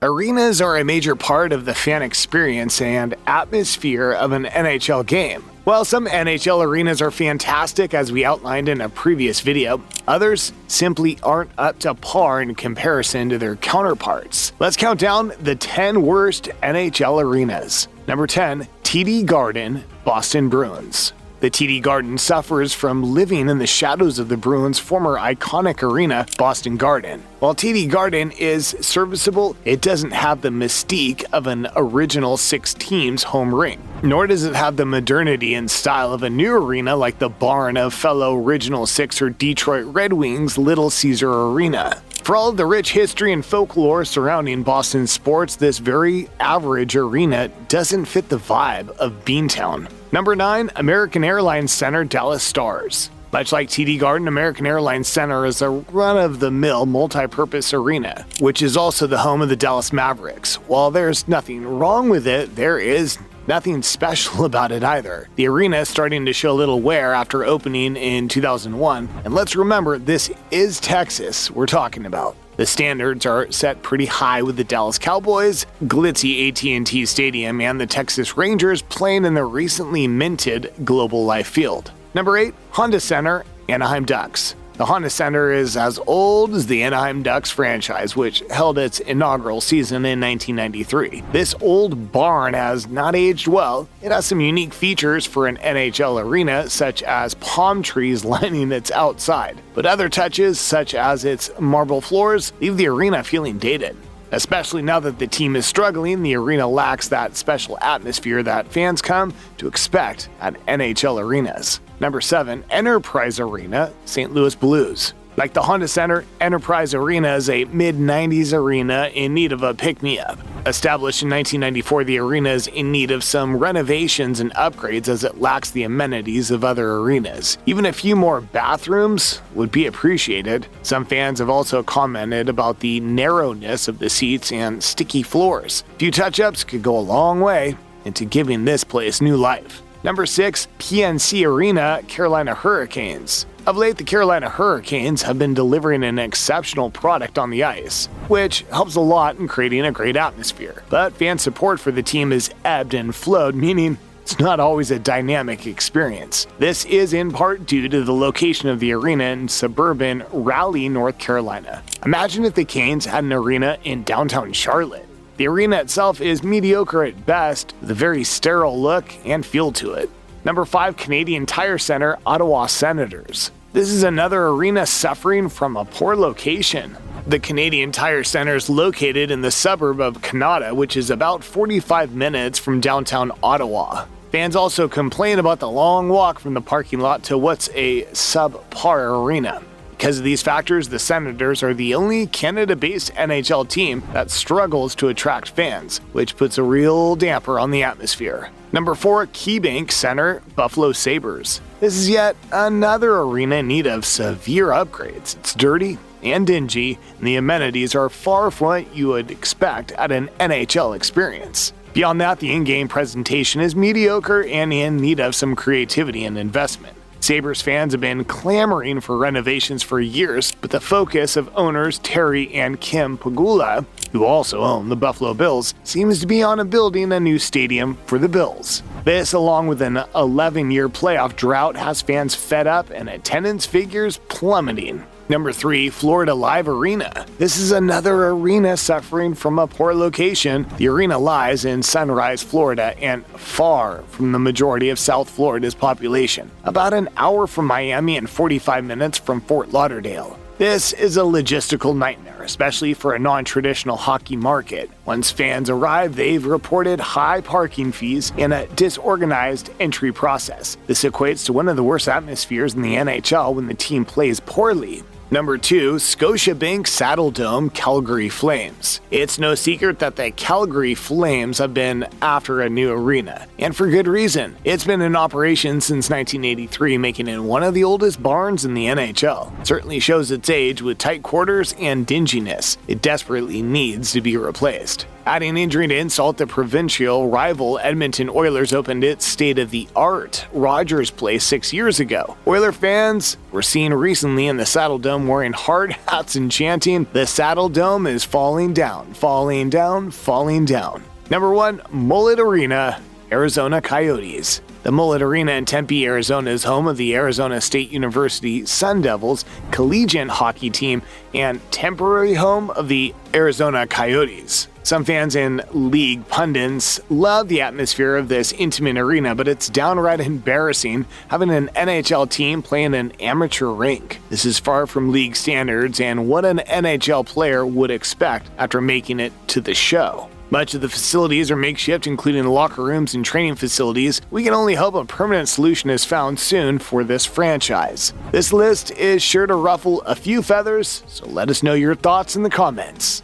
Arenas are a major part of the fan experience and atmosphere of an NHL game. While some NHL arenas are fantastic, as we outlined in a previous video, others simply aren't up to par in comparison to their counterparts. Let's count down the 10 worst NHL arenas. Number 10, TD Garden, Boston Bruins. The TD Garden suffers from living in the shadows of the Bruins' former iconic arena, Boston Garden. While TD Garden is serviceable, it doesn't have the mystique of an original six teams home rink. Nor does it have the modernity and style of a new arena like the barn of fellow Original Sixer Detroit Red Wings' Little Caesar Arena. For all of the rich history and folklore surrounding Boston sports, this very average arena doesn't fit the vibe of Beantown. Number 9, American Airlines Center, Dallas Stars. Much like TD Garden, American Airlines Center is a run-of-the-mill multi-purpose arena, which is also the home of the Dallas Mavericks. While there's nothing wrong with it, there is nothing special about it either. The arena is starting to show a little wear after opening in 2001, and let's remember, this is Texas we're talking about. The standards are set pretty high with the Dallas Cowboys, glitzy AT&T Stadium, and the Texas Rangers playing in the recently minted Global Life Field. Number 8, Honda Center, Anaheim Ducks. The Honda Center is as old as the Anaheim Ducks franchise, which held its inaugural season in 1993. This old barn has not aged well. It has some unique features for an NHL arena, such as palm trees lining its outside. But other touches, such as its marble floors, leave the arena feeling dated. Especially now that the team is struggling, the arena lacks that special atmosphere that fans come to expect at NHL arenas. Number 7, Enterprise Arena, St. Louis Blues. Like the Honda Center, Enterprise Arena is a mid-90s arena in need of a pick-me-up. Established in 1994, the arena is in need of some renovations and upgrades as it lacks the amenities of other arenas. Even a few more bathrooms would be appreciated. Some fans have also commented about the narrowness of the seats and sticky floors. A few touch-ups could go a long way into giving this place new life. Number 6, PNC Arena, Carolina Hurricanes. Of late, the Carolina Hurricanes have been delivering an exceptional product on the ice, which helps a lot in creating a great atmosphere. But fan support for the team has ebbed and flowed, meaning it's not always a dynamic experience. This is in part due to the location of the arena in suburban Raleigh, North Carolina. Imagine if the Canes had an arena in downtown Charlotte. The arena itself is mediocre at best, with a very sterile look and feel to it. Number 5, Canadian Tire Center, Ottawa Senators. This is another arena suffering from a poor location. The Canadian Tire Center is located in the suburb of Canada, which is about 45 minutes from downtown Ottawa. Fans also complain about the long walk from the parking lot to what's a subpar arena. Because of these factors, the Senators are the only Canada-based NHL team that struggles to attract fans, which puts a real damper on the atmosphere. Number 4, KeyBank Center, Buffalo Sabres. This is yet another arena in need of severe upgrades. It's dirty and dingy, and the amenities are far from what you would expect at an NHL experience. Beyond that, the in-game presentation is mediocre and in need of some creativity and investment. Sabres fans have been clamoring for renovations for years, but the focus of owners Terry and Kim Pegula, who also own the Buffalo Bills, seems to be on building a new stadium for the Bills. This, along with an 11-year playoff drought, has fans fed up and attendance figures plummeting. Number 3, Florida Live Arena. This is another arena suffering from a poor location. The arena lies in Sunrise, Florida, and far from the majority of South Florida's population, about an hour from Miami and 45 minutes from Fort Lauderdale. This is a logistical nightmare, especially for a non-traditional hockey market. Once fans arrive, they've reported high parking fees and a disorganized entry process. This equates to one of the worst atmospheres in the NHL when the team plays poorly. Number 2, Scotiabank Saddledome, Calgary Flames. It's no secret that the Calgary Flames have been after a new arena, and for good reason. It's been in operation since 1983, making it one of the oldest barns in the NHL. It certainly shows its age with tight quarters and dinginess. It desperately needs to be replaced. Adding injury to insult, the provincial rival Edmonton Oilers opened its state-of-the-art Rogers Place 6 years ago. Oiler fans were seen recently in the Saddle Dome wearing hard hats and chanting, "The Saddle Dome is falling down, falling down, falling down." Number 1, Mullet Arena, Arizona Coyotes. The Mullet Arena in Tempe, Arizona is home of the Arizona State University Sun Devils collegiate hockey team and temporary home of the Arizona Coyotes. Some fans and league pundits love the atmosphere of this intimate arena, but it's downright embarrassing having an NHL team play in an amateur rink. This is far from league standards and what an NHL player would expect after making it to the show. Much of the facilities are makeshift, including locker rooms and training facilities. We can only hope a permanent solution is found soon for this franchise. This list is sure to ruffle a few feathers, so let us know your thoughts in the comments.